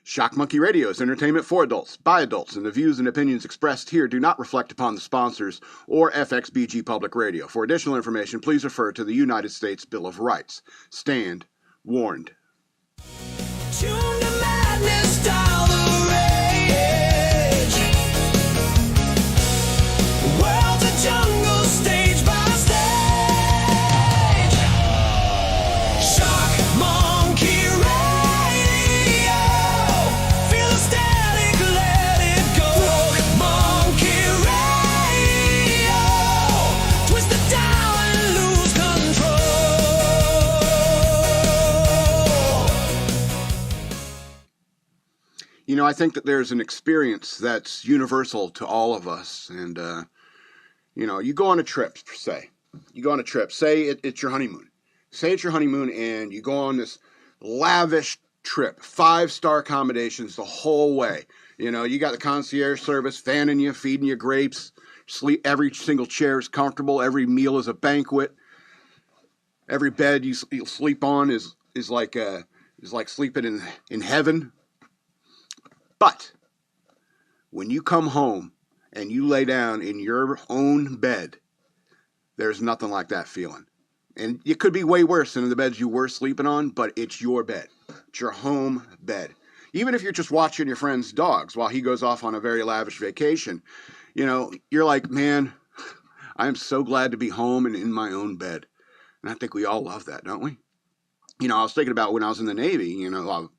Shock Monkey Radio is entertainment for adults, by adults, and the views and opinions expressed here do not reflect upon the sponsors or FXBG Public Radio. For additional information, please refer to the United States Bill of Rights. Stand warned. Tune to madness, dial the rage. World's a jungle, stage by stage. Shock Monkey Radio. Feel the static, let it go. Monkey Radio. Twist the dial and lose control. You know, I think that there's an experience that's universal to all of us. And, you know, you go on a trip, say. You go on a trip. Say it's your honeymoon. Say it's your honeymoon and you go on this lavish trip. 5-star accommodations the whole way. You know, you got the concierge service fanning you, feeding you grapes. Sleep. Every single chair is comfortable. Every meal is a banquet. Every bed you sleep on is like sleeping in heaven. But when you come home and you lay down in your own bed, there's nothing like that feeling. And it could be way worse than the beds you were sleeping on, but it's your bed. It's your home bed. Even if you're just watching your friend's dogs while he goes off on a very lavish vacation, you know, you're like, man, I am so glad to be home and in my own bed. And I think we all love that, don't we? You know, I was thinking about when I was in the Navy, you know,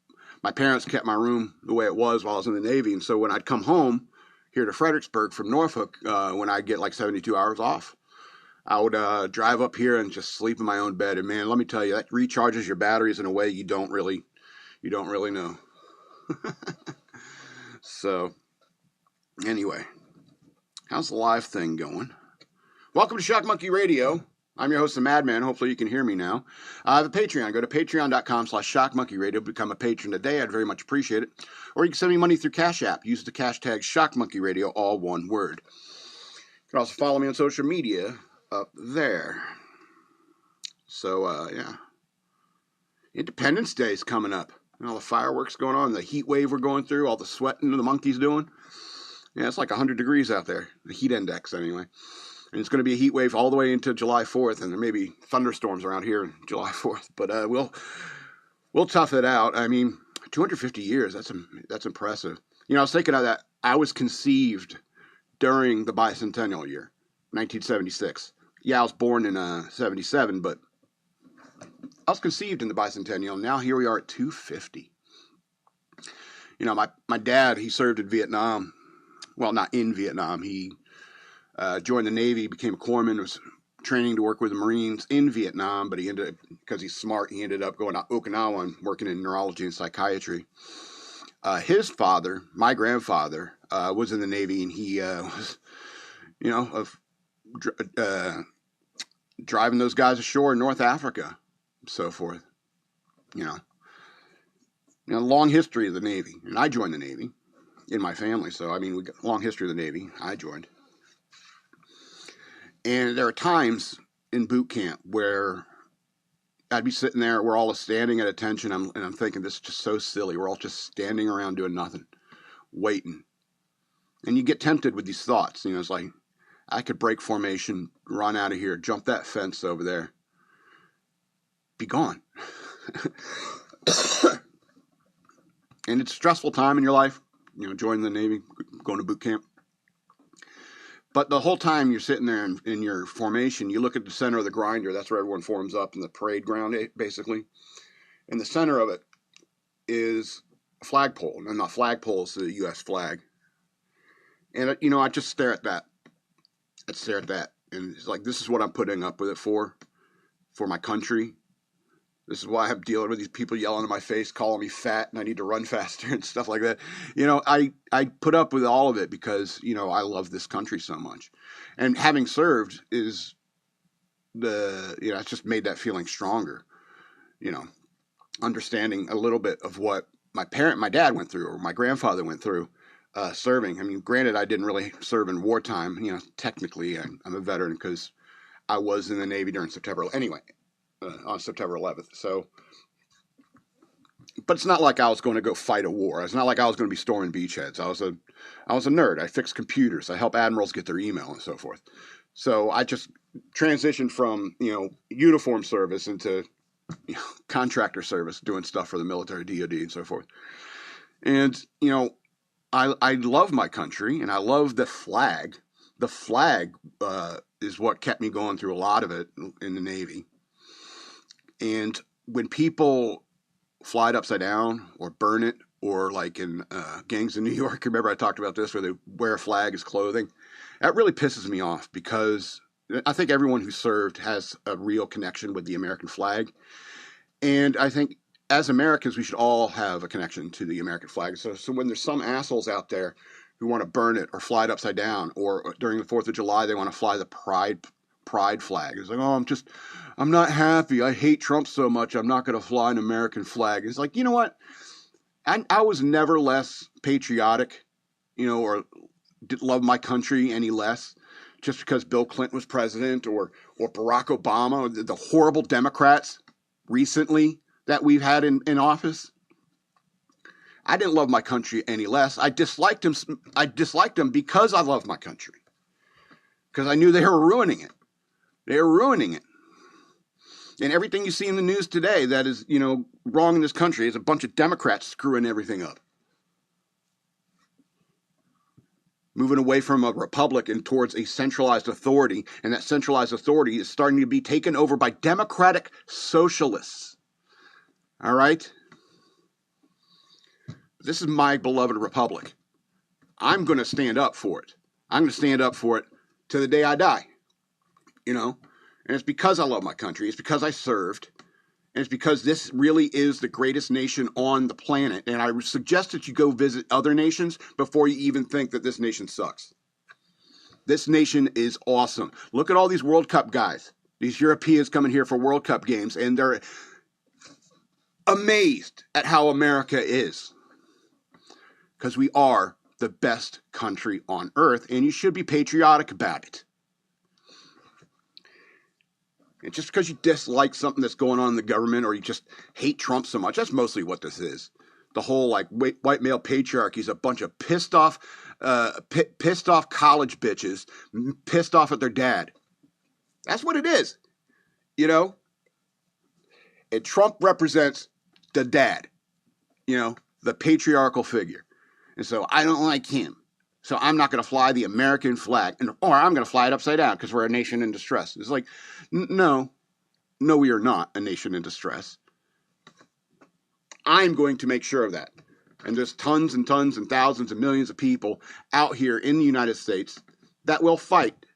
my parents kept my room the way it was while I was in the Navy. And so when I'd come home here to Fredericksburg from Norfolk, when I'd get like 72 hours off, I would drive up here and just sleep in my own bed. And man, let me tell you, that recharges your batteries in a way you don't really know. So anyway, how's the live thing going? Welcome to Shock Monkey Radio. I'm your host, the Madman. Hopefully you can hear me now. I have a Patreon. Go to patreon.com/shockmonkeyradio. Become a patron today. I'd very much appreciate it. Or you can send me money through Cash App. Use the cash tag shockmonkeyradio, all one word. You can also follow me on social media up there. So, yeah. Independence Day is coming up. And all the fireworks going on, the heat wave we're going through, all the sweating the monkeys doing. Yeah, it's like 100 degrees out there. The heat index, anyway. And it's going to be a heat wave all the way into July 4th, and there may be thunderstorms around here on July 4th. But we'll tough it out. I mean, 250 years, that's impressive. You know, I was thinking of that. I was conceived during the bicentennial year, 1976. Yeah, I was born in 77, but I was conceived in the bicentennial. Now here we are at 250. You know, my dad, he served in Vietnam. Well, not in Vietnam. He joined the Navy, became a corpsman, was training to work with the Marines in Vietnam, but he ended up, because he's smart, he ended up going to Okinawa and working in neurology and psychiatry. His father, my grandfather, was in the Navy, and he was, you know, driving those guys ashore in North Africa, so forth. You know, long history of the Navy, and I joined the Navy in my family, so I mean, we got a long history of the Navy. I joined. And there are times in boot camp where I'd be sitting there, we're all standing at attention, and I'm thinking, this is just so silly. We're all just standing around doing nothing, waiting. And you get tempted with these thoughts. You know, it's like, I could break formation, run out of here, jump that fence over there, be gone. And it's a stressful time in your life, you know, joining the Navy, going to boot camp. But the whole time you're sitting there in your formation, you look at the center of the grinder. That's where everyone forms up in the parade ground, basically. And the center of it is a flagpole. And the flagpole is the U.S. flag. And, you know, I just stare at that. I'd stare at that. And it's like, this is what I'm putting up with it for my country. This is why I'm dealing with these people yelling in my face, calling me fat, and I need to run faster and stuff like that. You know, I put up with all of it because, you know, I love this country so much. And having served is it's just made that feeling stronger. You know, understanding a little bit of what my dad went through or my grandfather went through serving. I mean, granted, I didn't really serve in wartime. You know, technically I'm a veteran because I was in the Navy during September. Anyway. On September 11th. So But it's not like I was going to go fight a war. It's not like I was going to be storming beachheads. I was a nerd. I fixed computers. I help admirals get their email and so forth. So I just transitioned from, uniform service into contractor service, doing stuff for the military, DoD, and so forth. And, I love my country, and I love the flag. The flag is what kept me going through a lot of it in the Navy. And when people fly it upside down or burn it, or like in Gangs in New York, remember I talked about this, where they wear a flag as clothing? That really pisses me off, because I think everyone who served has a real connection with the American flag. And I think as Americans, we should all have a connection to the American flag. So when there's some assholes out there who want to burn it or fly it upside down, or during the 4th of July, they want to fly the pride flag. It's like, oh, I'm not happy. I hate Trump so much. I'm not going to fly an American flag. It's like, you know what? I was never less patriotic, or didn't love my country any less just because Bill Clinton was president, or Barack Obama, or the horrible Democrats recently that we've had in office. I didn't love my country any less. I disliked them because I love my country, because I knew they were ruining it. They were ruining it. And everything you see in the news today that is, wrong in this country is a bunch of Democrats screwing everything up. Moving away from a republic and towards a centralized authority, and that centralized authority is starting to be taken over by democratic socialists. All right? This is my beloved republic. I'm going to stand up for it. I'm going to stand up for it to the day I die. And it's because I love my country. It's because I served. And it's because this really is the greatest nation on the planet. And I suggest that you go visit other nations before you even think that this nation sucks. This nation is awesome. Look at all these World Cup guys. These Europeans coming here for World Cup games, and they're amazed at how America is. Because we are the best country on earth, and you should be patriotic about it. And just because you dislike something that's going on in the government, or you just hate Trump so much, that's mostly what this is. The whole white male patriarchy is a bunch of pissed off college bitches, pissed off at their dad. That's what it is, And Trump represents the dad, the patriarchal figure. And so I don't like him. So I'm not going to fly the American flag, or I'm going to fly it upside down because we're a nation in distress. It's like, no, we are not a nation in distress. I'm going to make sure of that. And there's tons and tons and thousands and millions of people out here in the United States that will fight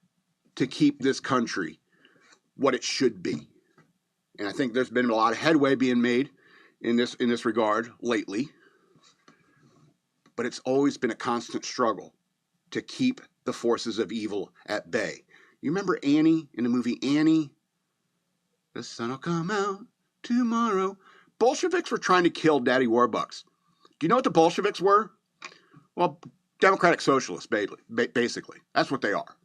to keep this country what it should be. And I think there's been a lot of headway being made in this regard lately. But it's always been a constant struggle to keep the forces of evil at bay. You remember Annie in the movie Annie? The sun will come out tomorrow. Bolsheviks were trying to kill Daddy Warbucks. Do you know what the Bolsheviks were? Well, democratic socialists, basically. That's what they are.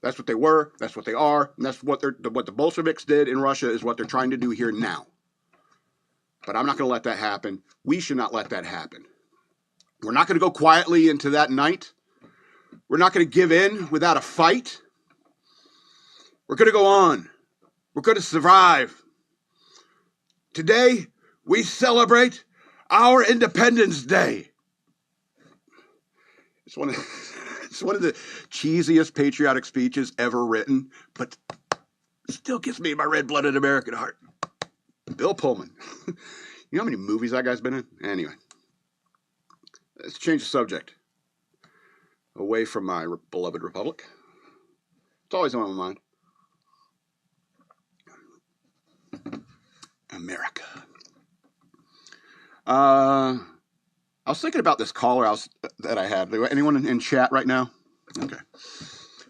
That's what they were. That's what they are. And that's what the Bolsheviks did in Russia is what they're trying to do here now. But I'm not going to let that happen. We should not let that happen. We're not going to go quietly into that night. We're not going to give in without a fight. We're going to go on. We're going to survive. Today, we celebrate our Independence Day. It's one of the cheesiest patriotic speeches ever written, but it still gets me in my red-blooded American heart. Bill Pullman. You know how many movies that guy's been in? Anyway. Let's change the subject. Away from my beloved republic. It's always on my mind. America. I was thinking about this caller that I had. Anyone in chat right now? Okay.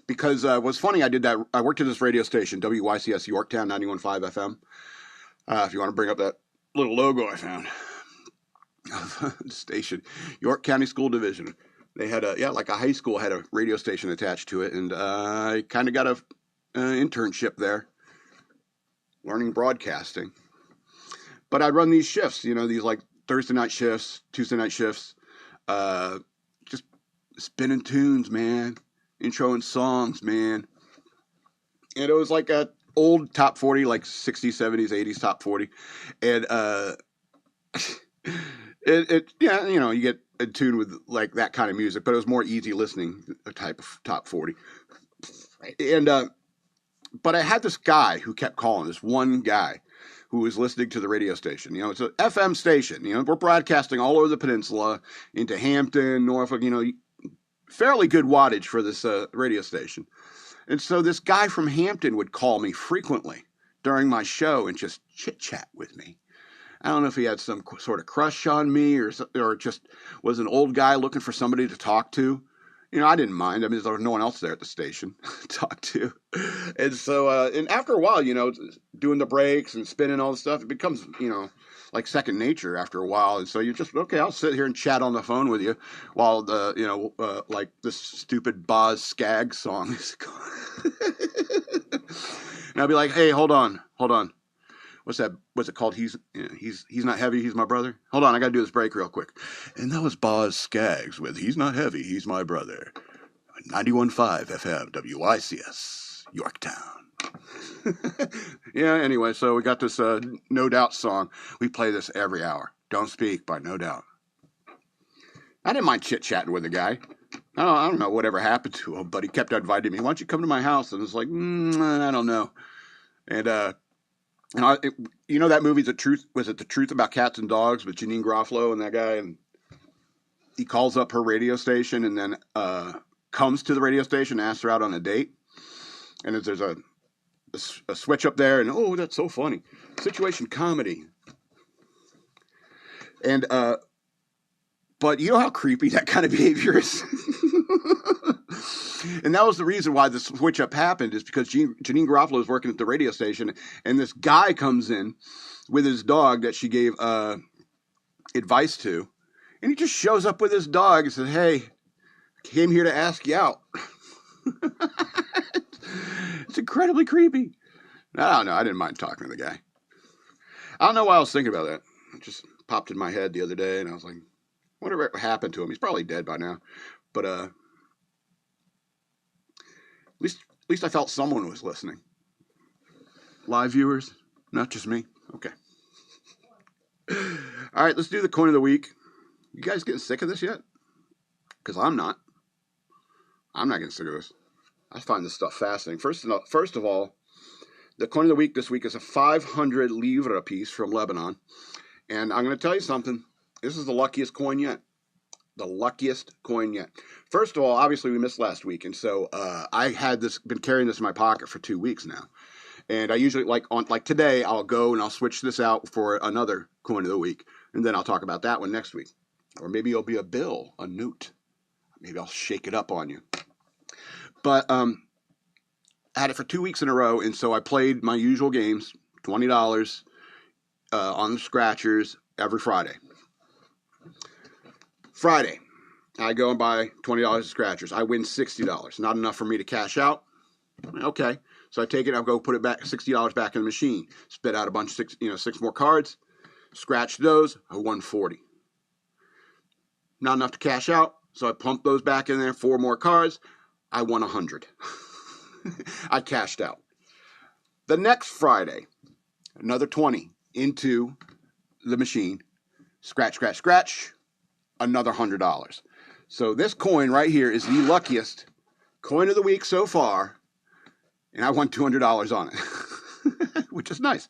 Because what's funny, I worked at this radio station, WYCS Yorktown 91.5 FM. If you want to bring up that little logo I found. The station, York County School Division. They had a high school had a radio station attached to it, and I kind of got an internship there, learning broadcasting. But I'd run these shifts, these like Thursday night shifts, Tuesday night shifts, just spinning tunes, man, introing songs, man. And it was like a old top 40, like 60s, 70s, 80s top 40. And yeah, you know, you get in tune with like that kind of music, but it was more easy listening type of top 40. And but I had this guy who kept calling, this one guy who was listening to the radio station. You know, it's an FM station. You know, we're broadcasting all over the peninsula into Hampton, Norfolk, you know, fairly good wattage for this radio station. And so this guy from Hampton would call me frequently during my show and just chit-chat with me. I don't know if he had some sort of crush on me or just was an old guy looking for somebody to talk to. You know, I didn't mind. I mean, there was no one else there at the station to talk to. And so, and after a while, you know, doing the breaks and spinning all the stuff, it becomes, you know, like second nature after a while. And so you're just, okay, I'll sit here and chat on the phone with you while the, you know, like this stupid Boz Skaggs song is going. And I'll be like, hey, hold on. What's that? What's it called? He's not heavy. He's my brother. Hold on, I got to do this break real quick. And that was Boz Skaggs with "He's Not Heavy, He's My Brother." 91.5 FM WICS Yorktown. Yeah. Anyway, so we got this No Doubt song. We play this every hour. "Don't Speak" by No Doubt. I didn't mind chit chatting with the guy. I don't know whatever happened to him, but he kept inviting me. Why don't you come to my house? And it's like, I don't know. And you know that movie, The Truth? Was it The Truth About Cats and Dogs with Janine Garofalo and that guy? And he calls up her radio station and then comes to the radio station and asks her out on a date. And there's a switch up there, and oh, that's so funny. Situation comedy. And but you know how creepy that kind of behavior is? And that was the reason why the switch up happened, is because Janine Garofalo was working at the radio station, and this guy comes in with his dog that she gave advice to, and he just shows up with his dog and says, "Hey, I came here to ask you out." It's incredibly creepy. I don't know. I didn't mind talking to the guy. I don't know why I was thinking about that. It just popped in my head the other day, and I was like, whatever happened to him? He's probably dead by now. But at least I felt someone was listening. Live viewers, not just me. Okay. All right, let's do the coin of the week. You guys getting sick of this yet? Because I'm not. I'm not getting sick of this. I find this stuff fascinating. First of all, the coin of the week this week is a 500 livre piece from Lebanon. And I'm going to tell you something. This is the luckiest coin yet. The luckiest coin yet. First of all, obviously we missed last week, and so I had been carrying this in my pocket for 2 weeks now. And I usually, like today, I'll go and I'll switch this out for another coin of the week, and then I'll talk about that one next week. Or maybe it'll be a bill, a newt. Maybe I'll shake it up on you. But I had it for 2 weeks in a row, and so I played my usual games, $20 on the scratchers every Friday. Friday, I go and buy $20 of scratchers. I win $60. Not enough for me to cash out. Okay, so I take it. I'll go put it back, $60 back in the machine. Spit out a bunch of six more cards. Scratch those. I won $40. Not enough to cash out, so I pump those back in there. 4 more cards. I won $100. I cashed out. The next Friday, another 20 into the machine. Scratch, scratch, scratch. Another $100. So this coin right here is the luckiest coin of the week so far, and I won $200 on it, which is nice.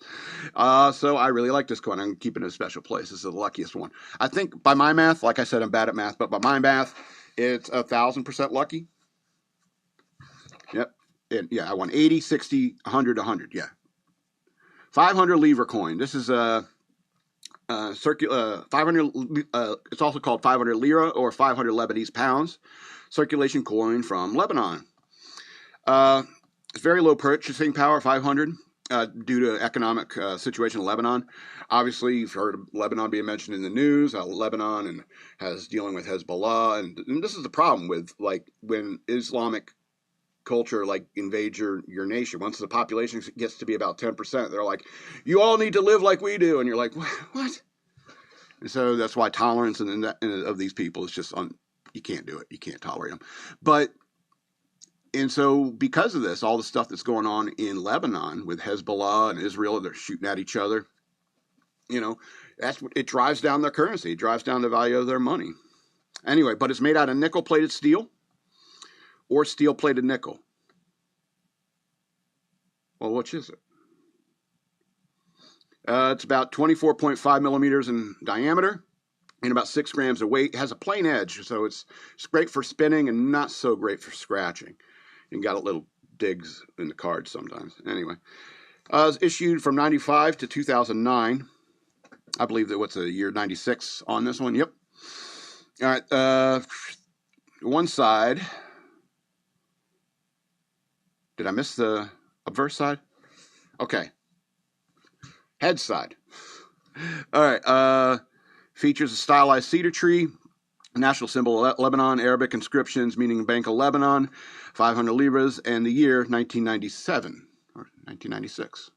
So I really like this coin. I'm keeping it in a special place. This is the luckiest one. I think by my math, like I said, I'm bad at math, but by my math, it's 1,000% lucky. Yep. And yeah, I won 80, 60, 100, 100. Yeah. 500 livre coin. This is 500. It's also called 500 lira or 500 Lebanese pounds. Circulation coin from Lebanon. It's very low purchasing power, 500, due to economic situation in Lebanon. Obviously, you've heard of Lebanon being mentioned in the news. Lebanon has dealing with Hezbollah, and this is the problem with when Islamic culture invades your nation. Once the population gets to be about 10%, they're like, you all need to live like we do, and you're like, what? And so that's why tolerance of these people is just you can't do it. You can't tolerate them. And so because of this, all the stuff that's going on in Lebanon with Hezbollah and Israel, they're shooting at each other. It drives down their currency. It drives down the value of their money. Anyway, but it's made out of nickel-plated steel or steel-plated nickel. Well, which is it? It's about 24.5 millimeters in diameter and about 6 grams of weight. It has a plain edge, so it's great for spinning and not so great for scratching. You got a little digs in the cards sometimes. Anyway, it was issued from 95 to 2009. I believe that what's the year 96 on this one? Yep. All right. One side. Did I miss the obverse side? Okay. Head side. All right. Features a stylized cedar tree, national symbol of Lebanon, Arabic inscriptions meaning Bank of Lebanon, 500 livres, and the year 1997 or 1996.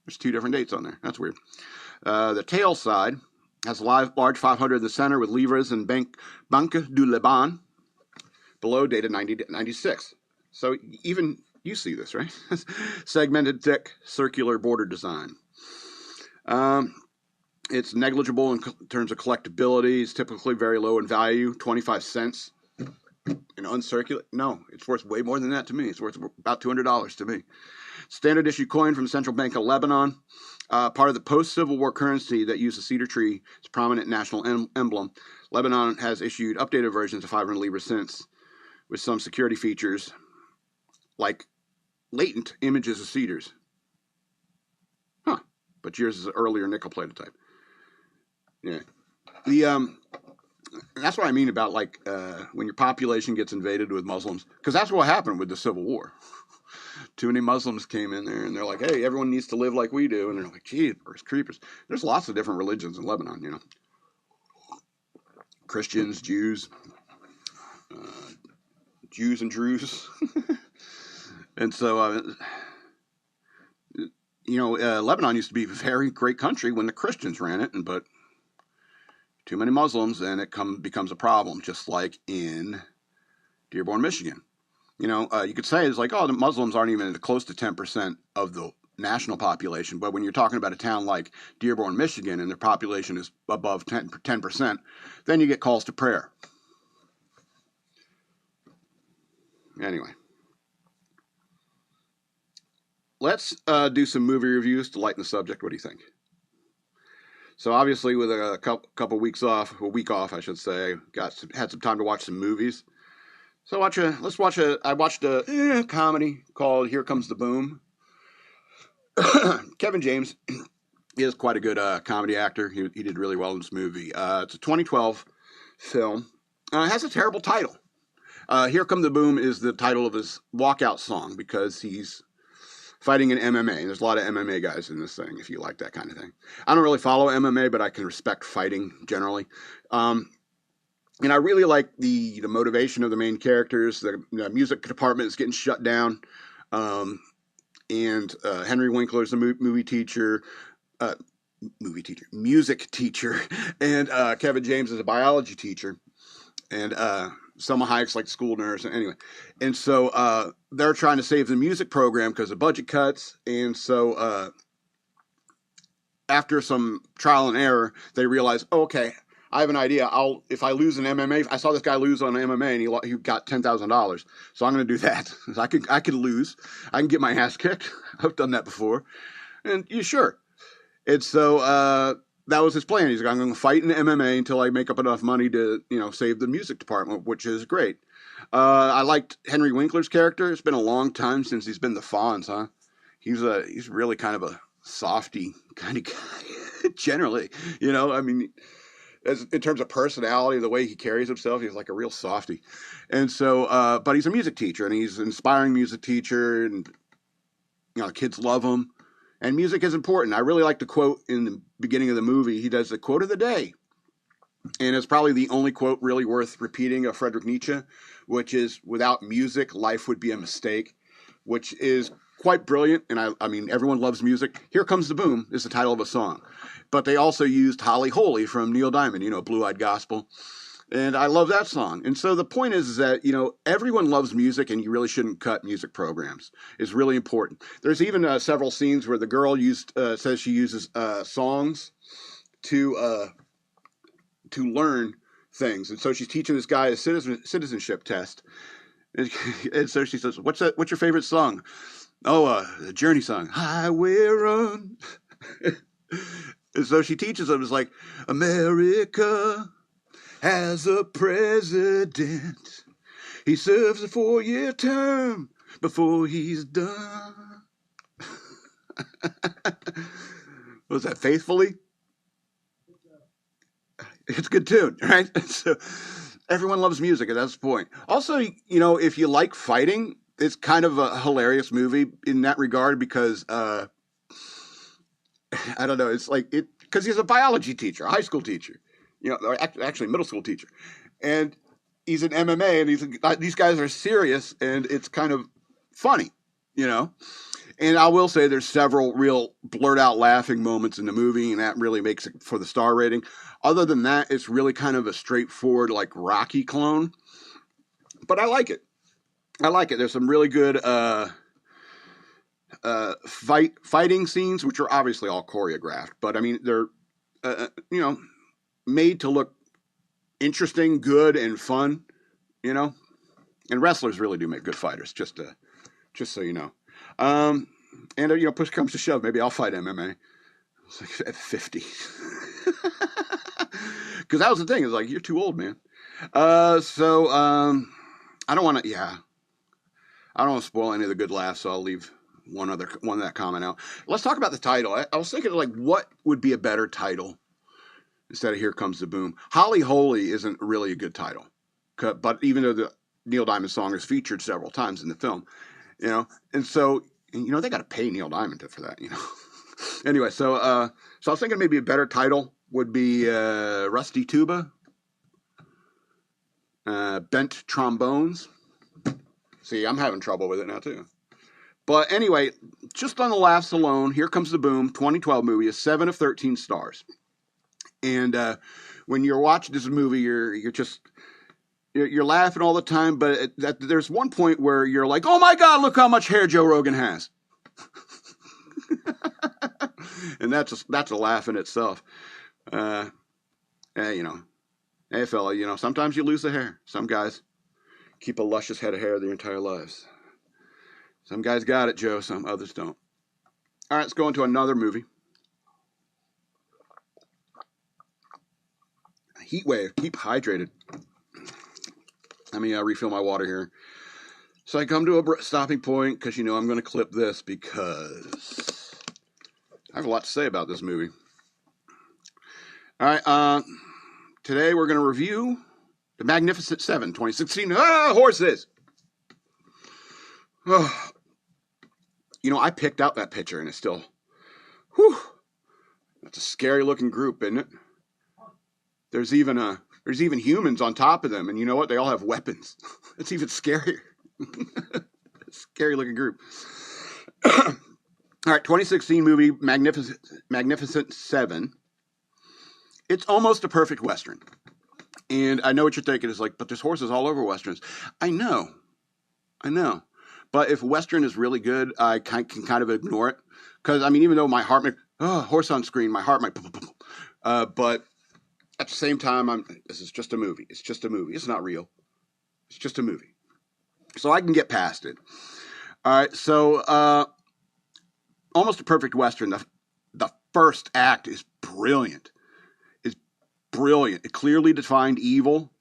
There's 2 different dates on there. That's weird. The tail side has a large 500 in the center with livres and Banque du Liban. Below, dated 1996. So even you see this, right? Segmented, thick, circular border design. It's negligible in terms of collectability. It's typically very low in value, 25 cents. Uncirculated? No, it's worth way more than that to me. It's worth about $200 to me. Standard issue coin from the Central Bank of Lebanon. Part of the post-Civil War currency that used the cedar tree. It's a prominent national emblem. Lebanon has issued updated versions of 500 livres since, with some security features like latent images of cedars. But yours is an earlier nickel-plated type. Yeah. That's what I mean about when your population gets invaded with Muslims, because that's what happened with the Civil War. Too many Muslims came in there, and they're like, hey, everyone needs to live like we do. And they're like, gee, there's creepers. There's lots of different religions in Lebanon, Christians, Jews, Jews and Druze. And so, Lebanon used to be a very great country when the Christians ran it, but too many Muslims, and it becomes a problem, just like in Dearborn, Michigan. You could say it's like, the Muslims aren't even close to 10% of the national population, but when you're talking about a town like Dearborn, Michigan, and their population is above 10%, then you get calls to prayer. Anyway. Let's do some movie reviews to lighten the subject. What do you think? So obviously, with a couple weeks off, a week off, I should say, had some time to watch some movies. So I watched a comedy called Here Comes the Boom. Kevin James is quite a good comedy actor. He did really well in this movie. It's a 2012 film. It has a terrible title. Here Come the Boom is the title of his walkout song because he's fighting in MMA. There's a lot of MMA guys in this thing, if you like that kind of thing. I don't really follow MMA, but I can respect fighting generally. And I really like the motivation of the main characters. The music department is getting shut down. And Henry Winkler's a music teacher. And Kevin James is a biology teacher. And Selma Hayek's like the school nurse. Anyway. And so they're trying to save the music program because of budget cuts. And so after some trial and error, they realize, okay, I have an idea. If I lose an MMA, I saw this guy lose on MMA and he got $10,000. So I'm going to do that. I could lose. I can get my ass kicked. I've done that before. And sure. And so that was his plan. He's like, I'm going to fight in MMA until I make up enough money to, save the music department, which is great. I liked Henry Winkler's character. It's been a long time since he's been the Fonz, huh? He's really kind of a softy kind of guy, generally. In terms of personality, the way he carries himself, he's like a real softy. And so, but he's a music teacher, and he's an inspiring music teacher, and kids love him. And music is important. I really like the quote in the beginning of the movie. He does the quote of the day. And it's probably the only quote really worth repeating of Friedrich Nietzsche, which is, without music, life would be a mistake. which is quite brilliant. And I mean, everyone loves music. Here Comes the Boom is the title of a song. But they also used Holly Holy from Neil Diamond, Blue Eyed Gospel. And I love that song. And so the point is that, everyone loves music, and you really shouldn't cut music programs. It's really important. There's even several scenes where the girl says she uses songs to learn things. And so she's teaching this guy a citizenship test. And so she says, what's your favorite song? Oh, the Journey song, Highway Run. And so she teaches him, it's like, America has a president. He serves a 4-year term before he's done. Was that Faithfully? It's a good tune, right? So everyone loves music, and that's the point. Also, if you like fighting, it's kind of a hilarious movie in that regard because, I don't know, it's like because he's a biology teacher, a high school teacher. Actually middle school teacher. And he's an MMA, and these guys are serious, and it's kind of funny, And I will say there's several real blurt out laughing moments in the movie, and that really makes it for the star rating. Other than that, it's really kind of a straightforward, like, Rocky clone. But I like it. There's some really good fighting scenes, which are obviously all choreographed. But, I mean, they're, made to look interesting, good, and fun, And wrestlers really do make good fighters, just so you know. And push comes to shove, maybe I'll fight MMA. It's like at 50. Because that was the thing. It's like, you're too old, man. I don't want to spoil any of the good laughs, so I'll leave one of that comment out. Let's talk about the title. I was thinking, like, what would be a better title instead of Here Comes the Boom? Holly Holy isn't really a good title, but even though the Neil Diamond song is featured several times in the film, and so, they got to pay Neil Diamond for that, Anyway, so I was thinking maybe a better title would be Rusty Tuba, Bent Trombones. See, I'm having trouble with it now, too. But anyway, just on the laughs alone, Here Comes the Boom, 2012 movie, is 7 of 13 stars. And when you're watching this movie, you're laughing all the time, but there's one point where you're like, oh my God, look how much hair Joe Rogan has. And that's a laugh in itself. Hey, fella, sometimes you lose the hair. Some guys keep a luscious head of hair their entire lives. Some guys got it, Joe. Some others don't. All right, let's go into another movie. Heat wave. Keep hydrated. Let me refill my water here. So I come to a stopping point because, I'm going to clip this because I have a lot to say about this movie. All right. Today we're going to review The Magnificent Seven, 2016. Horses! Oh. I picked out that picture and it's still, that's a scary looking group, isn't it? There's even humans on top of them, and you know what? They all have weapons. It's even scarier. Scary looking group. All right, 2016 movie, Magnificent Seven. It's almost a perfect Western. And I know what you're thinking is like, but there's horses all over Westerns. I know. But if Western is really good, I can kind of ignore it. Because, even though my heart horse on screen, my heart might, but at the same time, this is just a movie. It's just a movie. It's not real. It's just a movie. So I can get past it. All right, so almost a perfect Western. The first act is brilliant. It clearly defined evil.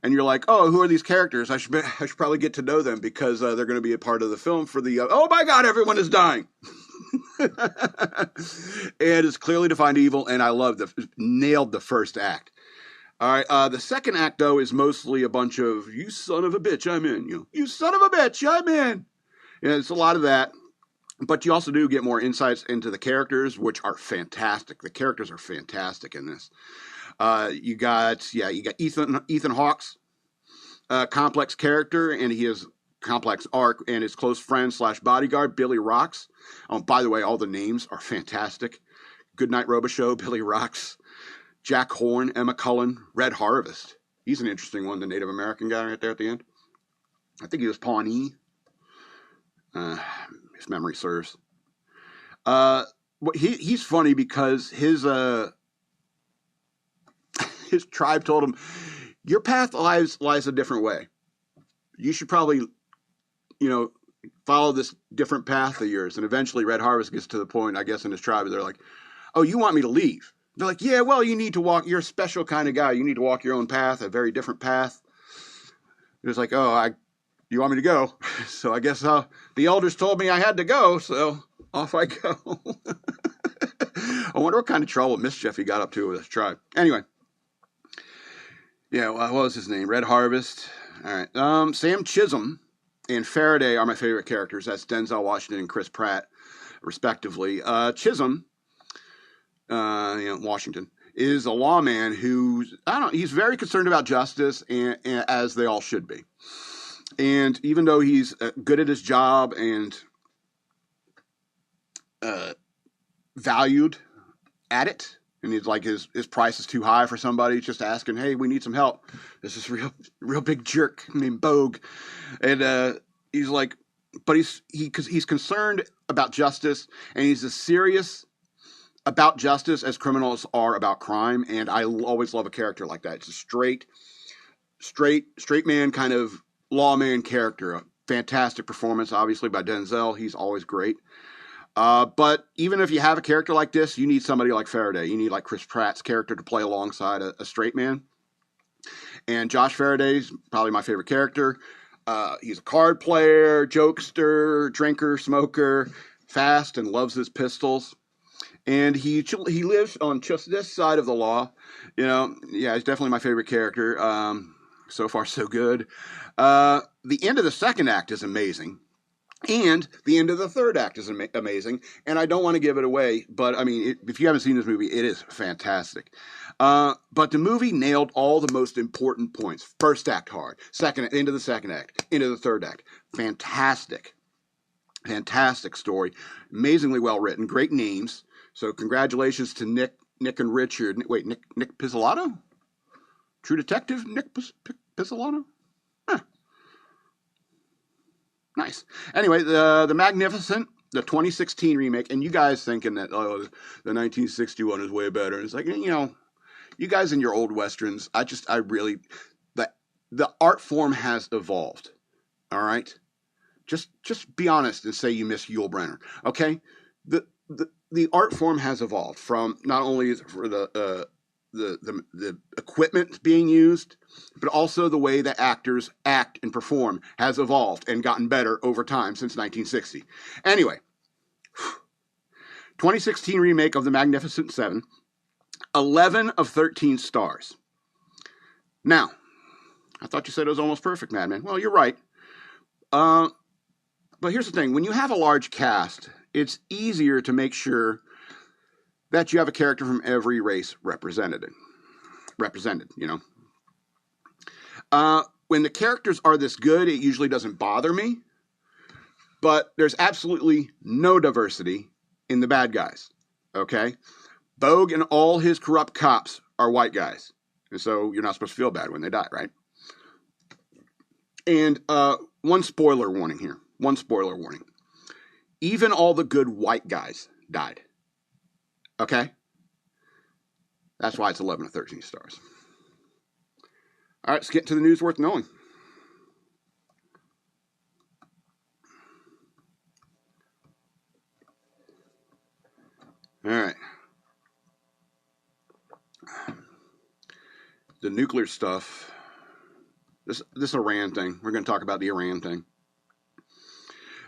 And you're like, oh, who are these characters? I should probably get to know them because they're going to be a part of the film for the, oh my God, everyone is dying. And it's clearly defined evil, and I love nailed the first act. All right, the second act, though, is mostly a bunch of, you son of a bitch, I'm in. You son of a bitch, I'm in. And it's a lot of that. But you also do get more insights into the characters, which are fantastic. The characters are fantastic in this. You got Ethan Hawke's complex character, and he is complex arc, and his close friend / bodyguard, Billy Rocks. Oh, by the way, all the names are fantastic. Goodnight Robichaux, Billy Rocks, Jack Horn, Emma Cullen, Red Harvest. He's an interesting one, the Native American guy right there at the end. I think he was Pawnee. His memory serves. He's funny because his tribe told him, your path lies a different way. You should probably, follow this different path of yours. And eventually Red Harvest gets to the point, I guess, in his tribe, they're like, oh, you want me to leave? They're like, yeah, well, you need to walk. You're a special kind of guy. You need to walk your own path, a very different path. It was like, oh, you want me to go? So I guess the elders told me I had to go, so off I go. I wonder what kind of trouble, mischief he got up to with his tribe. Anyway. Yeah, well, what was his name? Red Harvest. All right. Sam Chisholm and Faraday are my favorite characters. That's Denzel Washington and Chris Pratt, respectively. Chisholm, Washington, is a lawman he's very concerned about justice, and as they all should be. And even though he's good at his job and valued at it, and he's like his price is too high for somebody, just asking, hey, we need some help. This is real big jerk named Bogue, and he's like, but he's concerned about justice, and he's as serious about justice as criminals are about crime. And I always love a character like that. It's a straight man kind of lawman character. A fantastic performance, obviously, by Denzel. He's always great. But even if you have a character like this, you need somebody like Faraday. You need like Chris Pratt's character to play alongside a straight man. And Josh Faraday's probably my favorite character. He's a card player, jokester, drinker, smoker, fast, and loves his pistols. And he lives on just this side of the law. Yeah, he's definitely my favorite character. So far, so good. The end of the second act is amazing. And the end of the third act is amazing. And I don't want to give it away, but I mean, if you haven't seen this movie, it is fantastic. But the movie nailed all the most important points. First act hard. Into the second act. Into the third act. Fantastic. Fantastic story. Amazingly well written. Great names. So congratulations to Nick and Richard. Wait, Nick Pizzolatto? True Detective Nick Pizzolatto? Huh. Nice. Anyway, the Magnificent, the 2016 remake, and you guys thinking that, the 1961 is way better. And it's like, you guys in your old Westerns, the art form has evolved. All right? Just be honest and say you miss Yul Brynner. Okay? The art form has evolved from not only for the equipment being used, but also the way that actors act and perform has evolved and gotten better over time since 1960. Anyway, 2016 remake of The Magnificent Seven, 11 of 13 stars. Now, I thought you said it was almost perfect, Madman. Well, you're right. But here's the thing. When you have a large cast, it's easier to make sure that you have a character from every race represented. When the characters are this good, it usually doesn't bother me. But there's absolutely no diversity in the bad guys. Okay? Bogue and all his corrupt cops are white guys. And so you're not supposed to feel bad when they die, right? And one spoiler warning here. Even all the good white guys died. Okay? That's why it's 11 of 13 stars. All right, let's get to the news worth knowing. All right. The nuclear stuff. This Iran thing. We're going to talk about the Iran thing.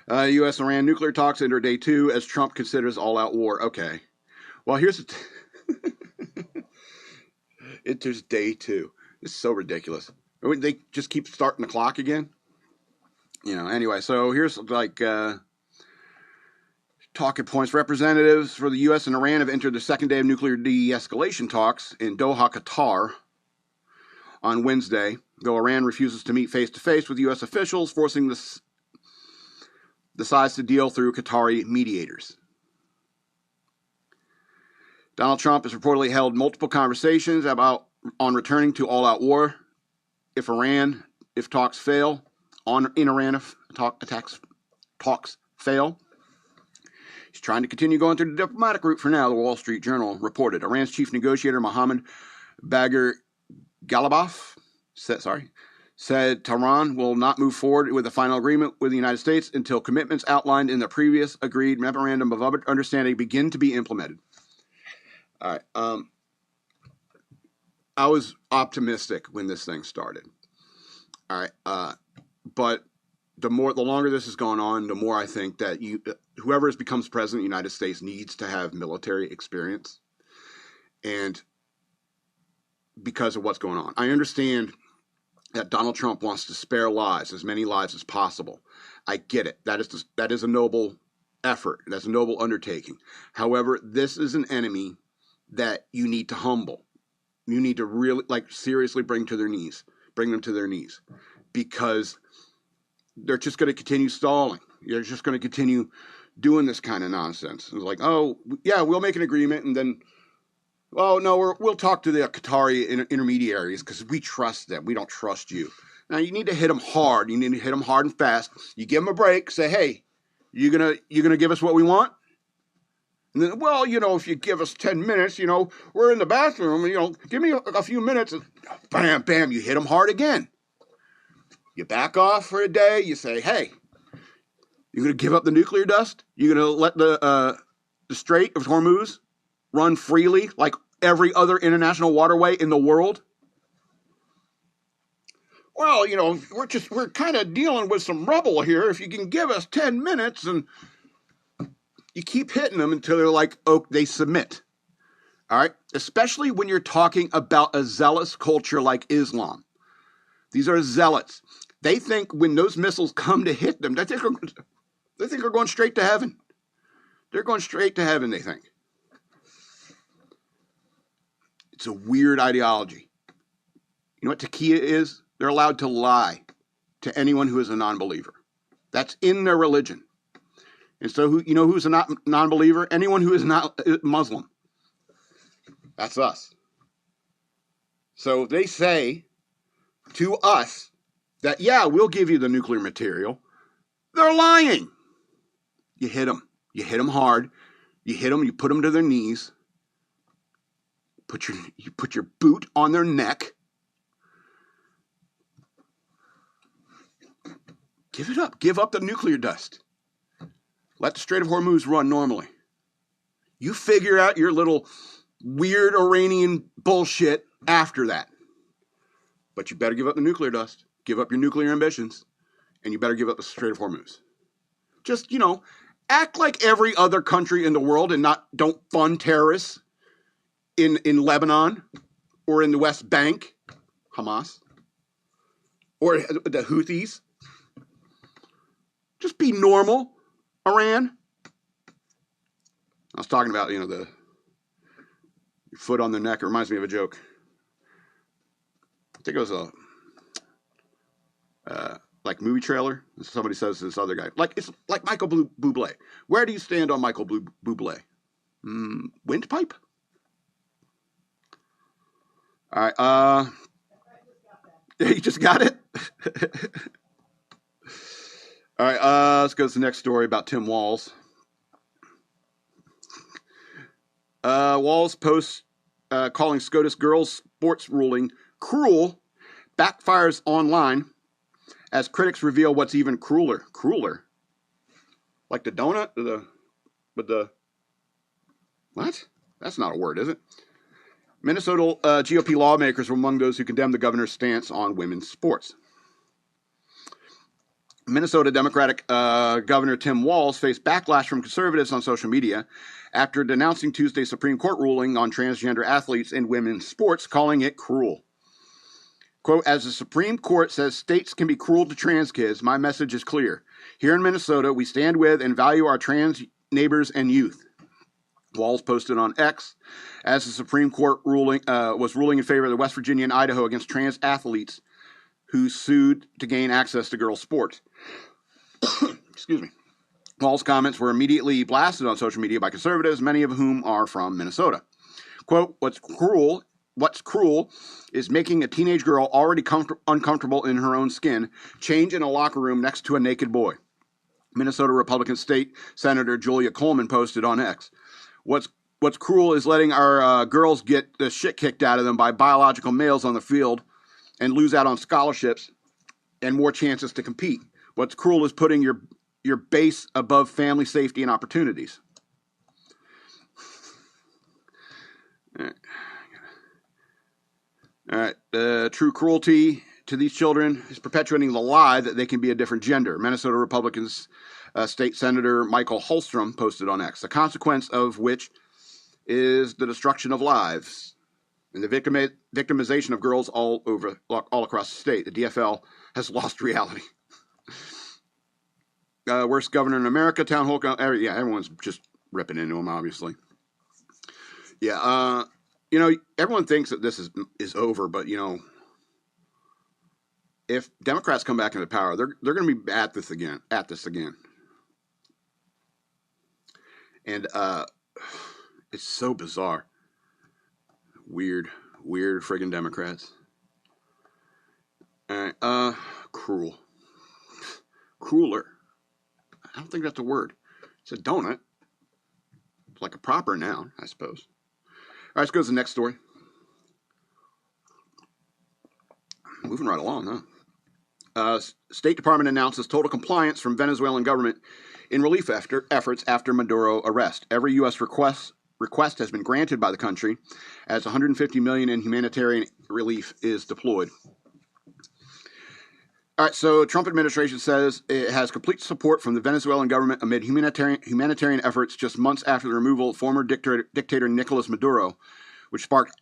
U.S.-Iran nuclear talks enter day 2 as Trump considers all-out war. Okay. Well, here's there's day 2. This is so ridiculous. They just keep starting the clock again. Anyway, so here's talking points. Representatives for the U.S. and Iran have entered the second day of nuclear de-escalation talks in Doha, Qatar on Wednesday, though Iran refuses to meet face-to-face with U.S. officials, forcing the decides to deal through Qatari mediators. Donald Trump has reportedly held multiple conversations on returning to all-out war if talks fail, in Iran if talks fail. He's trying to continue going through the diplomatic route for now, the Wall Street Journal reported. Iran's chief negotiator, Mohammad Bagher Ghalibaf, said Tehran will not move forward with a final agreement with the United States until commitments outlined in the previous agreed memorandum of understanding begin to be implemented. All right. I was optimistic when this thing started. All right. But the longer this has gone on, the more I think that whoever becomes president of the United States needs to have military experience. And because of what's going on, I understand that Donald Trump wants to spare lives, as many lives as possible. I get it. That is a noble effort. That's a noble undertaking. However, this is an enemy that you need to humble. You need to really, seriously bring them to their knees, because they're just going to continue stalling. You're just going to continue doing this kind of nonsense. It's like, oh, yeah, we'll make an agreement, and then, oh, no, we'll talk to the Qatari intermediaries because we trust them. We don't trust you. Now, you need to hit them hard. You need to hit them hard and fast. You give them a break. Say, hey, you gonna give us what we want? And then, well, if you give us 10 minutes, we're in the bathroom, give me a few minutes. And bam, bam, you hit them hard again. You back off for a day. You say, hey, you're going to give up the nuclear dust? You're going to let the Strait of Hormuz run freely like every other international waterway in the world? Well, we're kind of dealing with some rubble here. If you can give us 10 minutes, and you keep hitting them until they're like, oh, they submit. All right? Especially when you're talking about a zealous culture like Islam. These are zealots. They think when those missiles come to hit them, they think they're going straight to heaven. They're going straight to heaven, they think. It's a weird ideology. You know what taqiyya is? They're allowed to lie to anyone who is a non-believer. That's in their religion. And so, who's a non-believer? Anyone who is not Muslim. That's us. So they say to us that, yeah, we'll give you the nuclear material. They're lying. You hit them. You hit them hard. You hit them. You put them to their knees. You put your boot on their neck. Give it up. Give up the nuclear dust. Let the Strait of Hormuz run normally. You figure out your little weird Iranian bullshit after that. But you better give up the nuclear dust. Give up your nuclear ambitions. And you better give up the Strait of Hormuz. Just, act like every other country in the world and don't fund terrorists in Lebanon or in the West Bank, Hamas, or the Houthis. Just be normal, Iran. I was talking about, your foot on the neck. It reminds me of a joke. I think it was a movie trailer. Somebody says to this other guy, it's like Michael Bublé. Where do you stand on Michael Bublé? Windpipe? All right. You just got it? All right. Let's go to the next story about Tim Walz. Walz posts calling SCOTUS girls' sports ruling cruel backfires online as critics reveal what's even crueler. Crueler? Like the donut? What? That's not a word, is it? Minnesota GOP lawmakers were among those who condemned the governor's stance on women's sports. Minnesota Democratic Governor Tim Walz faced backlash from conservatives on social media after denouncing Tuesday's Supreme Court ruling on transgender athletes in women's sports, calling it cruel. Quote, as the Supreme Court says states can be cruel to trans kids, my message is clear. Here in Minnesota, we stand with and value our trans neighbors and youth. Walz posted on X as the Supreme Court was ruling in favor of the West Virginia and Idaho against trans athletes who sued to gain access to girls' sports. Excuse me. Walz's comments were immediately blasted on social media by conservatives, many of whom are from Minnesota. Quote, what's cruel is making a teenage girl already uncomfortable in her own skin change in a locker room next to a naked boy. Minnesota Republican State Senator Julia Coleman posted on X. What's cruel is letting our girls get the shit kicked out of them by biological males on the field and lose out on scholarships and more chances to compete. What's cruel is putting your base above family safety and opportunities. All right. True cruelty to these children is perpetuating the lie that they can be a different gender. Minnesota Republicans State Senator Michael Holstrom posted on X. The consequence of which is the destruction of lives and the victimization of girls all across the state. The DFL has lost reality. Worst governor in America, town hall. Yeah, everyone's just ripping into him, obviously. Yeah, everyone thinks that this is over, but if Democrats come back into power, they're going to be at this again. And it's so bizarre. Weird friggin' Democrats. All right, crueler. I don't think that's a word. It's a donut. It's like a proper noun, I suppose. All right, let's go to the next story. Moving right along, huh? State Department announces total compliance from Venezuelan government in relief efforts after Maduro arrest. Every U.S. request has been granted by the country as $150 million in humanitarian relief is deployed. All right, so Trump administration says it has complete support from the Venezuelan government amid humanitarian efforts just months after the removal of former dictator Nicolas Maduro, which sparked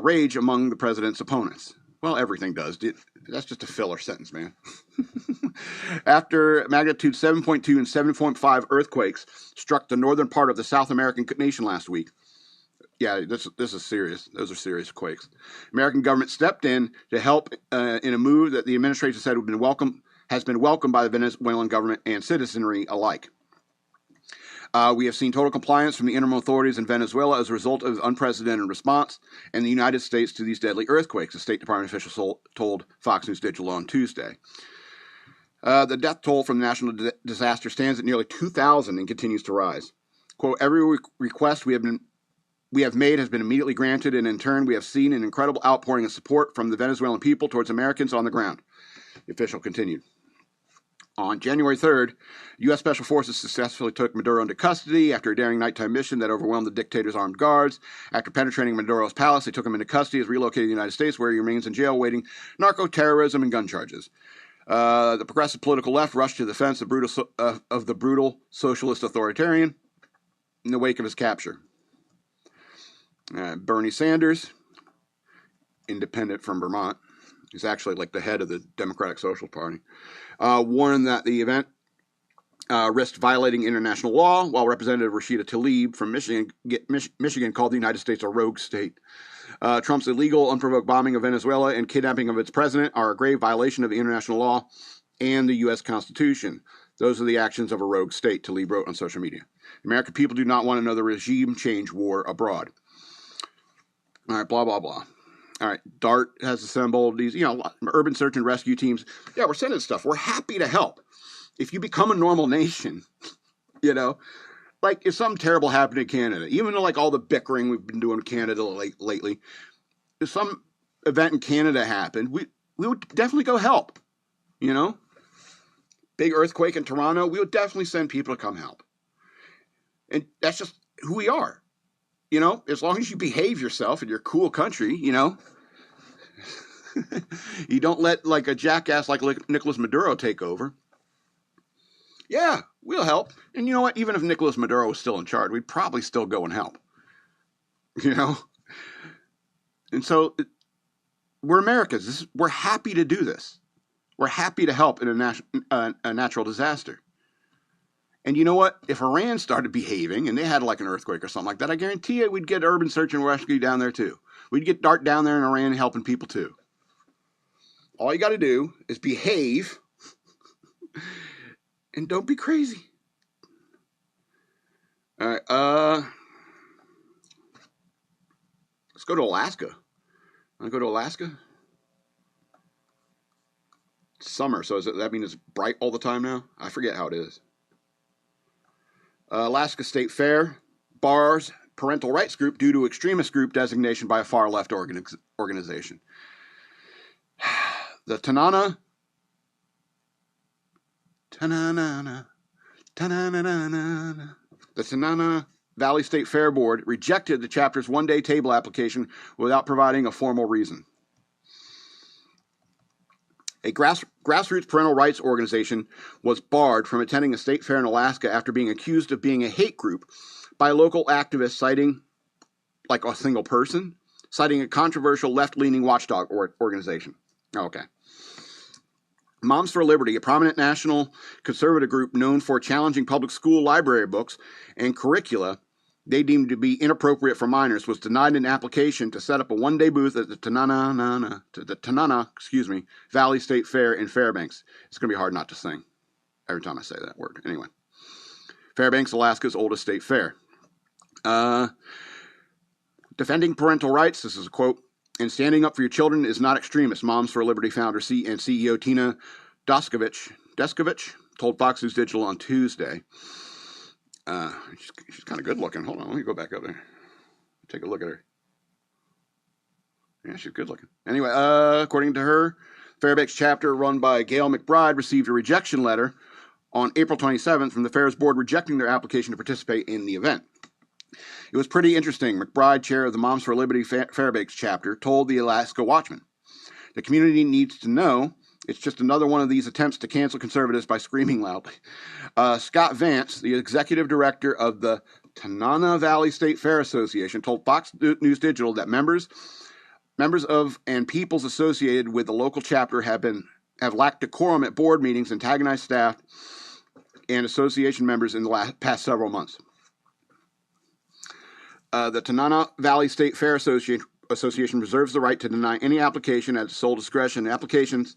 rage among the president's opponents. Well, everything does. That's just a filler sentence, man. After magnitude 7.2 and 7.5 earthquakes struck the northern part of the South American nation last week. Yeah, this is serious. Those are serious quakes. American government stepped in to help in a move that the administration said has been welcomed by the Venezuelan government and citizenry alike. We have seen total compliance from the interim authorities in Venezuela as a result of unprecedented response in the United States to these deadly earthquakes, a State Department official told Fox News Digital on Tuesday. The death toll from the national disaster stands at nearly 2,000 and continues to rise. Quote, every request we have made has been immediately granted, and in turn we have seen an incredible outpouring of support from the Venezuelan people towards Americans on the ground, the official continued. On January 3rd, U.S. Special Forces successfully took Maduro into custody after a daring nighttime mission that overwhelmed the dictator's armed guards. After penetrating Maduro's palace, they took him into custody, is relocated to the United States, where he remains in jail awaiting narco-terrorism and gun charges. The progressive political left rushed to the defense of the brutal socialist authoritarian in the wake of his capture. Bernie Sanders, independent from Vermont, he's actually like the head of the Democratic Social Party, warned that the event risked violating international law, while Representative Rashida Tlaib from Michigan called the United States a rogue state. Trump's illegal, unprovoked bombing of Venezuela and kidnapping of its president are a grave violation of the international law and the U.S. Constitution. Those are the actions of a rogue state, Tlaib wrote on social media. The American people do not want another regime change war abroad. All right, blah, blah, blah. All right, DART has assembled these, urban search and rescue teams. Yeah, we're sending stuff. We're happy to help. If you become a normal nation, like if something terrible happened in Canada, even though like all the bickering we've been doing in Canada lately, if some event in Canada happened, we would definitely go help, Big earthquake in Toronto, we would definitely send people to come help. And that's just who we are. As long as you behave yourself in your cool country, you don't let like a jackass like Nicolas Maduro take over. Yeah, we'll help. And you know what? Even if Nicolas Maduro was still in charge, we'd probably still go and help. And so we're Americans. We're happy to do this. We're happy to help in a natural disaster. And you know what? If Iran started behaving and they had like an earthquake or something like that, I guarantee you we'd get urban search and rescue down there too. We'd get DART down there in Iran helping people too. All you got to do is behave and don't be crazy. All right. Let's go to Alaska. Want to go to Alaska? It's summer, so that mean it's bright all the time now? I forget how it is. Alaska State Fair bars parental rights group due to extremist group designation by a far left organization. The Tanana Valley State Fair Board rejected the chapter's one-day table application without providing a formal reason. A grassroots parental rights organization was barred from attending a state fair in Alaska after being accused of being a hate group by a local activist citing, like a single person, citing a controversial left-leaning watchdog organization. Okay. Moms for Liberty, a prominent national conservative group known for challenging public school library books and curricula they deemed to be inappropriate for minors, was denied an application to set up a one-day booth at the Tanana Valley State Fair in Fairbanks. It's going to be hard not to sing every time I say that word. Anyway, Fairbanks, Alaska's oldest state fair. Defending parental rights, this is a quote, and standing up for your children is not extremist, Moms for Liberty founder and CEO Tina Deskovich told Fox News Digital on Tuesday. She's kind of good looking. Hold on, let me go back up there. Take a look at her. Yeah, she's good looking. Anyway, according to her, Fairbanks chapter run by Gail McBride received a rejection letter on April 27th from the fair's board rejecting their application to participate in the event. It was pretty interesting. McBride, chair of the Moms for Liberty Fairbanks chapter, told the Alaska Watchman, the community needs to know it's just another one of these attempts to cancel conservatives by screaming loudly. Scott Vance, the executive director of the Tanana Valley State Fair Association, told Fox News Digital that members of and peoples associated with the local chapter have lacked decorum at board meetings, antagonized staff and association members in the past several months. The Tanana Valley State Fair Association reserves the right to deny any application at its sole discretion. Applications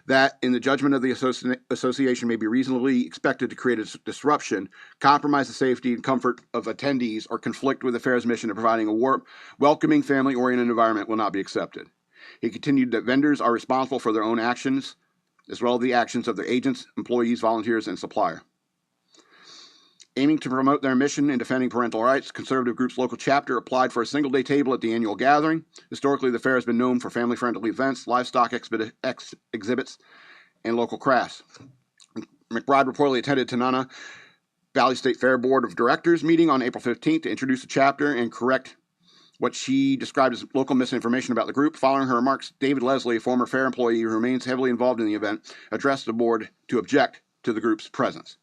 that, in the judgment of the association, may be reasonably expected to create a disruption, compromise the safety and comfort of attendees, or conflict with the fair's mission of providing a welcoming, family-oriented environment will not be accepted. He continued that vendors are responsible for their own actions, as well as the actions of their agents, employees, volunteers, and supplier. Aiming to promote their mission in defending parental rights, conservative group's local chapter applied for a single-day table at the annual gathering. Historically, the fair has been known for family-friendly events, livestock exhibits, and local crafts. McBride reportedly attended Tanana Valley State Fair Board of Directors meeting on April 15th to introduce the chapter and correct what she described as local misinformation about the group. Following her remarks, David Leslie, a former fair employee who remains heavily involved in the event, addressed the board to object to the group's presence.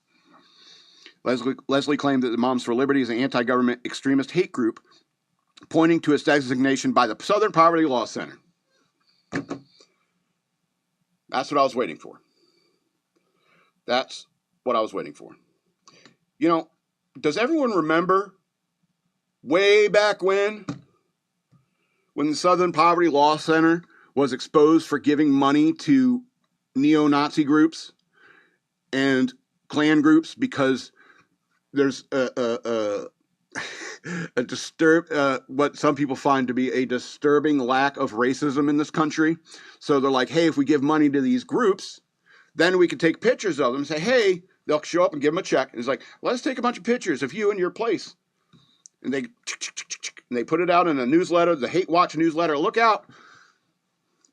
Leslie claimed that the Moms for Liberty is an anti-government extremist hate group, pointing to its designation by the Southern Poverty Law Center. That's what I was waiting for. That's what I was waiting for. You know, does everyone remember way back when the Southern Poverty Law Center was exposed for giving money to neo-Nazi groups and Klan groups because there's a what some people find to be a disturbing lack of racism in this country. So they're like, hey, if we give money to these groups, then we can take pictures of them and say, hey, they'll show up and give them a check. And it's like, let's take a bunch of pictures of you and your place. And they put it out in a newsletter, the Hate Watch newsletter. Look out,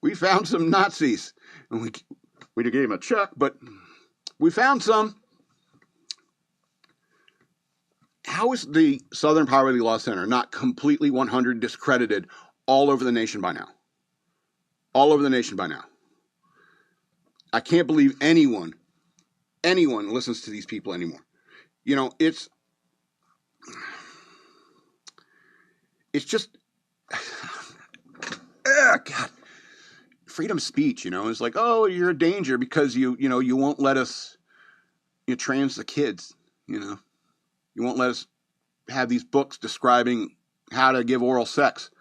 we found some Nazis. And we gave them a check, but we found some. How is the Southern Poverty Law Center not completely 100 discredited all over the nation by now? All over the nation by now. I can't believe anyone listens to these people anymore. You know, it's just, God, freedom of speech, you know, it's like, oh, you're a danger because you won't let us, trans the kids, You won't let us have these books describing how to give oral sex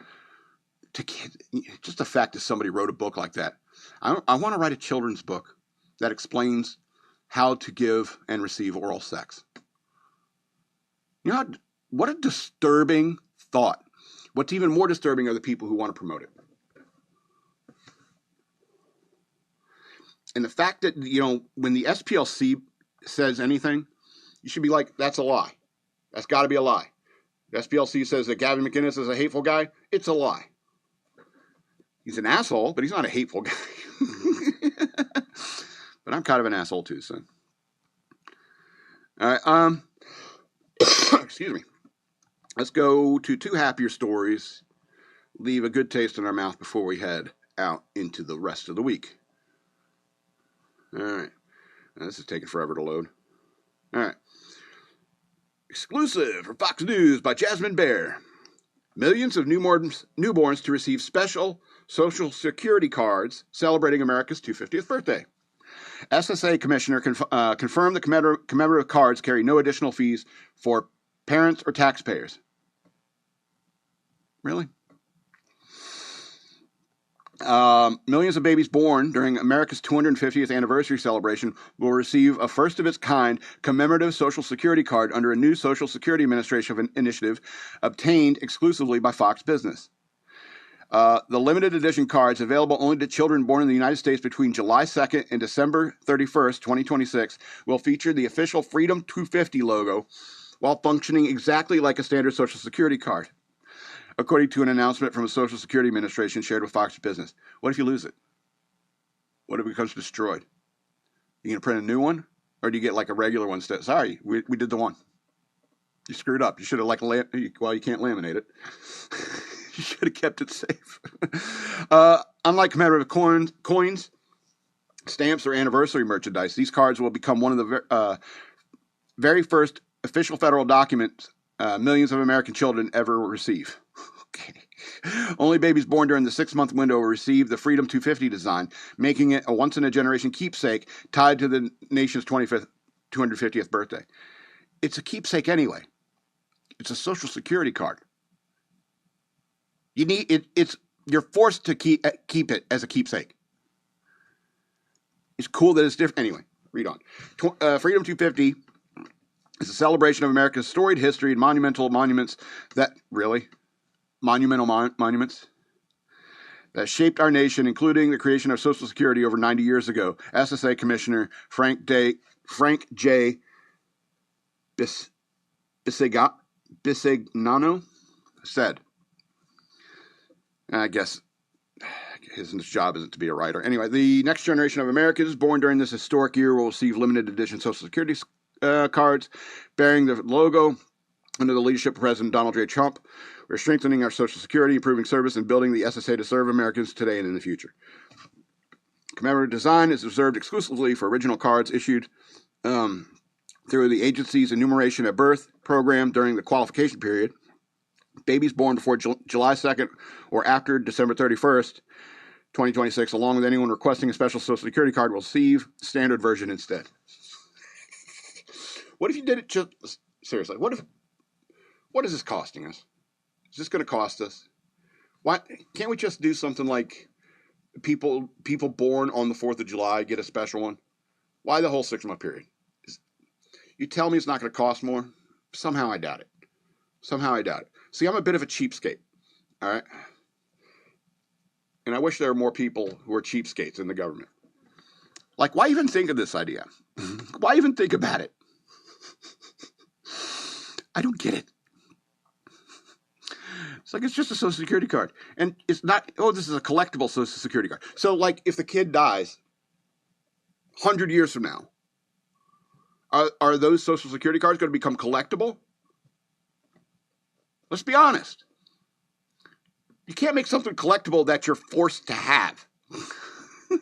to kids. Just the fact that somebody wrote a book like that. I want to write a children's book that explains how to give and receive oral sex. You know What a disturbing thought. What's even more disturbing are the people who want to promote it. And the fact that, when the SPLC says anything, you should be like, that's a lie. That's got to be a lie. The SPLC says that Gavin McInnes is a hateful guy. It's a lie. He's an asshole, but he's not a hateful guy. But I'm kind of an asshole too, so. All right, excuse me. Let's go to two happier stories. Leave a good taste in our mouth before we head out into the rest of the week. All right. Now, this is taking forever to load. All right. Exclusive for Fox News by Jasmine Bear. Millions of newborns to receive special Social Security cards celebrating America's 250th birthday. SSA Commissioner confirmed the commemorative cards carry no additional fees for parents or taxpayers. Really? Millions of babies born during America's 250th anniversary celebration will receive a first-of-its-kind commemorative Social Security card under a new Social Security Administration initiative obtained exclusively by Fox Business. The limited edition cards, available only to children born in the United States between July 2nd and December 31st, 2026, will feature the official Freedom 250 logo while functioning exactly like a standard Social Security card, according to an announcement from the Social Security Administration shared with Fox Business. What if you lose it? What if it becomes destroyed? You going to print a new one? Or do you get like a regular one instead? Sorry, we did the one. You screwed up. You should have you can't laminate it. You should have kept it safe. Unlike commemorative coins, stamps, or anniversary merchandise, these cards will become one of the very first official federal documents millions of American children ever receive. Okay. Only babies born during the 6-month window will receive the Freedom 250 design, making it a once-in-a-generation keepsake tied to the nation's 250th birthday. It's a keepsake anyway. It's a Social Security card. You need it. You're forced to keep it as a keepsake. It's cool that it's different. Anyway, read on. Freedom 250 is a celebration of America's storied history and monumental monuments that shaped our nation, including the creation of Social Security over 90 years ago. SSA Commissioner Frank J. Bisignano said. I guess his job isn't to be a writer. Anyway, the next generation of Americans born during this historic year will receive limited edition Social Security cards bearing the logo under the leadership of President Donald J. Trump. We're strengthening our Social Security, improving service, and building the SSA to serve Americans today and in the future. Commemorative design is reserved exclusively for original cards issued through the agency's enumeration at birth program during the qualification period. Babies born before July 2nd or after December 31st, 2026, along with anyone requesting a special Social Security card, will receive the standard version instead. What if you did it just... Seriously, what is this costing us? Is this going to cost us? Why can't we just do something like people born on the 4th of July get a special one? Why the whole 6-month period? You tell me it's not going to cost more? Somehow I doubt it. See, I'm a bit of a cheapskate, all right? And I wish there were more people who are cheapskates in the government. Like, why even think of this idea? Why even think about it? I don't get it. It's like, it's just a Social Security card. And it's not, this is a collectible Social Security card. So, like, if the kid dies 100 years from now, are those Social Security cards going to become collectible? Let's be honest. You can't make something collectible that you're forced to have. You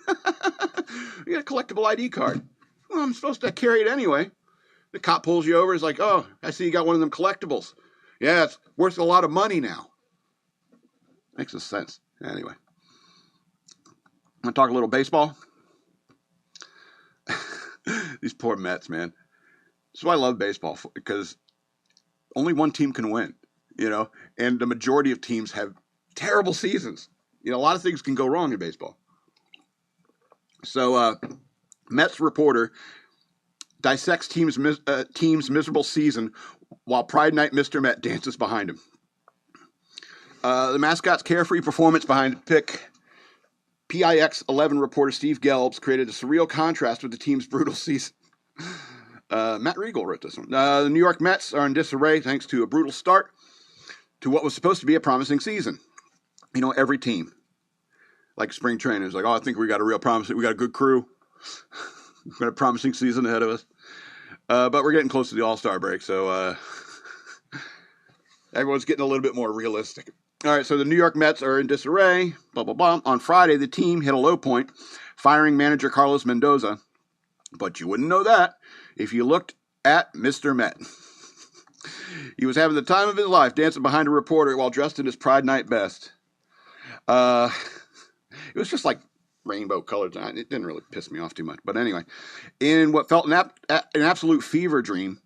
get a collectible ID card. Well, I'm supposed to carry it anyway. The cop pulls you over. He's like, oh, I see you got one of them collectibles. Yeah, it's worth a lot of money now. Makes no sense. Anyway. I'm going to talk a little baseball. These poor Mets, man. That's why I love baseball, because only one team can win. And the majority of teams have terrible seasons. A lot of things can go wrong in baseball. So, Mets reporter dissects team's miserable season while Pride Night Mr. Met dances behind him. The mascot's carefree performance behind pick PIX11 reporter Steve Gelbs created a surreal contrast with the team's brutal season. Matt Regal wrote this one. The New York Mets are in disarray thanks to a brutal start to what was supposed to be a promising season. You know, every team, like spring training, is like, oh, I think we got a good crew. We've got a promising season ahead of us. But we're getting close to the All-Star break, so everyone's getting a little bit more realistic. All right, so the New York Mets are in disarray, blah, blah, blah. On Friday, the team hit a low point, firing manager Carlos Mendoza. But you wouldn't know that if you looked at Mr. Met. He was having the time of his life dancing behind a reporter while dressed in his Pride Night best. It was just like rainbow colors. It didn't really piss me off too much. But anyway, in what felt an absolute fever dream,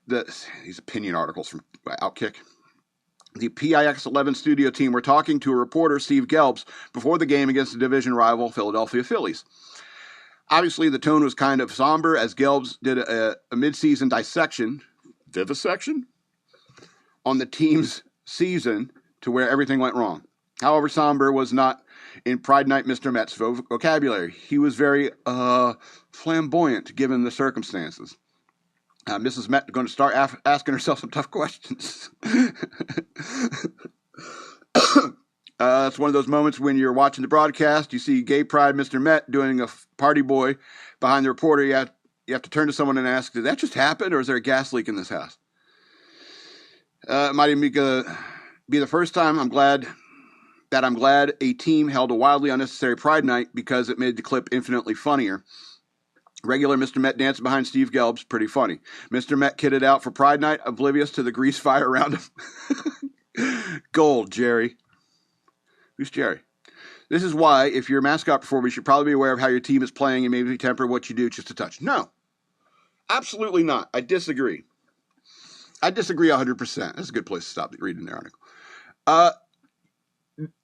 these opinion articles from Outkick, the PIX11 studio team were talking to a reporter, Steve Gelbs, before the game against the division rival Philadelphia Phillies. Obviously, the tone was kind of somber as Gelbs did a mid-season vivisection on the team's season to where everything went wrong. However, somber was not in Pride Night Mr. Met's vocabulary. He was very flamboyant given the circumstances. Mrs. Met is going to start asking herself some tough questions. It's one of those moments when you're watching the broadcast, you see gay pride Mr. Met doing a party boy behind the reporter. You have to turn to someone and ask, did that just happen, or is there a gas leak in this house? It might even be the first time I'm glad a team held a wildly unnecessary Pride Night because it made the clip infinitely funnier. Regular Mr. Met dancing behind Steve Gelbs, pretty funny. Mr. Met kitted out for Pride Night, oblivious to the grease fire around him. Gold, Jerry. Who's Jerry? This is why, if you're a mascot performer, you should probably be aware of how your team is playing and maybe temper what you do just a touch. No, absolutely not. I disagree. I disagree 100%. That's a good place to stop reading the article.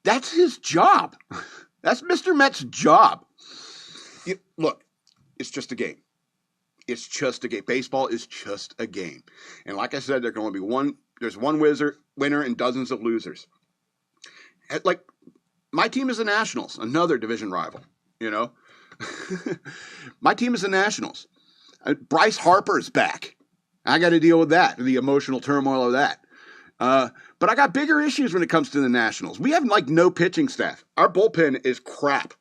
That's his job. That's Mr. Met's job. Look, it's just a game. It's just a game. Baseball is just a game. And like I said, there's one winner and dozens of losers. Like, my team is the Nationals, another division rival, you know. My team is the Nationals. Bryce Harper's back. I got to deal with that, the emotional turmoil of that. But I got bigger issues when it comes to the Nationals. We have, like, no pitching staff. Our bullpen is crap.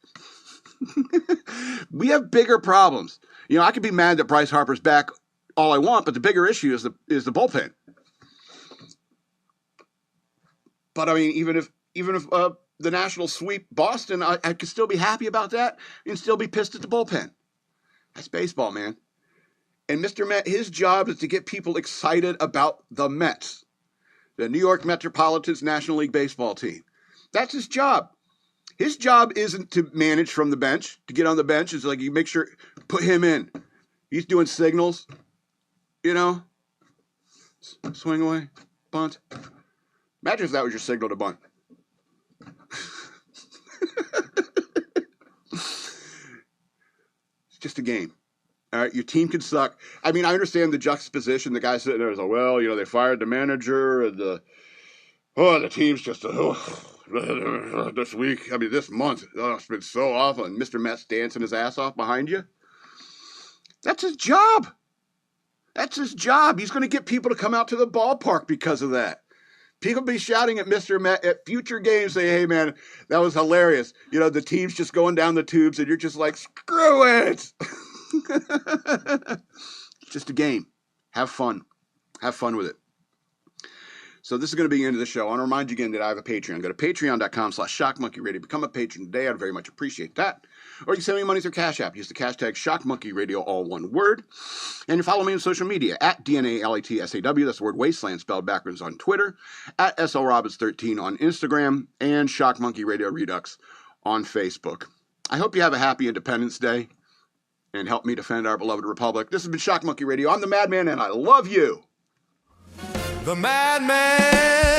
We have bigger problems. You know, I could be mad that Bryce Harper's back all I want, but the bigger issue is the bullpen. But, I mean, even if the Nationals sweep Boston, I could still be happy about that and still be pissed at the bullpen. That's baseball, man. And Mr. Met, his job is to get people excited about the Mets, the New York Metropolitan's National League Baseball team. That's his job. His job isn't to manage from the bench, to get on the bench. It's like you make sure, put him in. He's doing signals, you know. Swing away, bunt. Imagine if that was your signal to bunt. It's just a game. All right, your team can suck. I mean, I understand the juxtaposition. The guy sitting there is like, well, you know, they fired the manager, and the team's just this week. I mean, this month, it's been so awful. And Mr. Met's dancing his ass off behind you. That's his job. That's his job. He's going to get people to come out to the ballpark because of that. People be shouting at Mr. Met at future games, saying, hey, man, that was hilarious. You know, the team's just going down the tubes, and you're just like, screw it. It's just a game. Have fun. Have fun with it. So this is going to be the end of the show. I want to remind you again that I have a Patreon. Go to patreon.com/shockmonkeyradio. Become a patron today. I'd very much appreciate that. Or you can send me money through Cash App. Use the hashtag shockmonkeyradio, all one word. And you follow me on social media at DNALATSAW. That's the word wasteland spelled backwards on Twitter. At SLRobbins13 on Instagram. And Shock Monkey Radio Redux on Facebook. I hope you have a happy Independence Day. And help me defend our beloved Republic. This has been Shock Monkey Radio. I'm the Madman, and I love you. The Madman